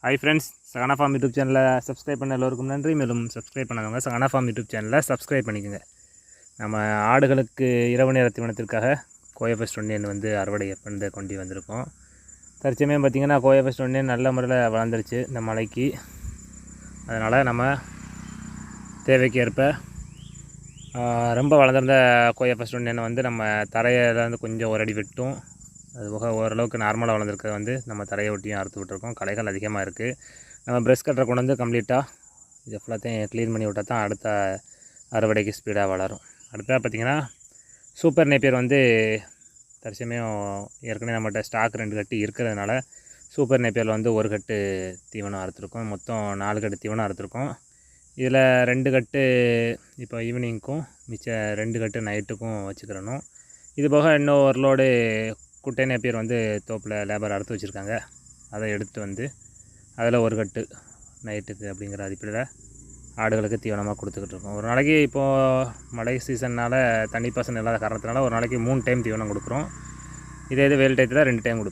Hi friends, Sahana form YouTube சேனலை subscribe பண்ண எல்லோருக்கும் நன்றி. மேலும் சப்ஸ்கிரைப் பண்ணாதவங்க சகானா ஃபார்ம் யூடியூப் சேனலை சப்ஸ்கிரைப் பண்ணிக்கோங்க. நம்ம ஆடுகளுக்கு இரவு நேர தீவனத்திற்காக கோயஃபஸ்ட் ஒன்னியன் வந்து அறுவடை பண்ணி கொண்டு வந்திருக்கோம். தற்சமயம் பார்த்திங்கன்னா கோயஃபஸ்ட் ஒன்னியன் நல்ல முறையில் வளர்ந்துருச்சு இந்த மழைக்கு. அதனால் நம்ம தேவைக்கு ஏற்ப ரொம்ப வளர்ந்துருந்த கோயஃபஸ்ட் ஒன்னியனை வந்து நம்ம தரையில் வந்து கொஞ்சம் ஒரு அடி விட்டும், அதுபோக ஓரளவுக்கு நார்மலாக வளர்ந்துருக்கிறது வந்து நம்ம தரையை ஒட்டியும் அறுத்து விட்டுருக்கோம். களைகள் அதிகமாக இருக்குது. நம்ம ப்ரெஷ் கட்டரை கொண்டு வந்து கம்ப்ளீட்டாக இதை ஃபுல்லாத்தையும் க்ளீன் பண்ணி விட்டால் தான் அடுத்த அறுவடைக்கு ஸ்பீடாக வளரும். அடுத்ததாக பார்த்திங்கன்னா சூப்பர் நேப்பியர் வந்து தற்சமயம் ஏற்கனவே நம்மகிட்ட ஸ்டாக் 2 கட்டு இருக்கிறதுனால சூப்பர் நேப்பியரில் வந்து ஒரு கட்டு தீவனம் அறுத்துருக்கோம். மொத்தம் 4 கட்டு தீவனம் அறுத்துருக்கோம். இதில் 2 கட்டு இப்போ ஈவினிங்க்கும் மிச்சம் 2 கட்டு நைட்டுக்கும் வச்சுக்கிறணும். இது போக இன்னும் ஒரு லோடு குட்டை நேப்பியர் வந்து தோப்பில் லேபர் அறுத்து வச்சுருக்காங்க. அதை எடுத்துகிட்டு வந்து அதில் ஒரு கட்டு நைட்டுக்கு அப்படிங்கிற அடிப்படையில் ஆடுகளுக்கு தீவனமாக கொடுத்துக்கிட்டு இருக்கோம். ஒரு நாளைக்கு இப்போது மழை சீசன்னால் தண்ணி பாசனம் இல்லாத காரணத்தினால ஒரு நாளைக்கு 3 டைம் தீவனம் கொடுக்குறோம். இதே இது வெயில் டயத்தில் 2 டைம் கொடுப்போம்.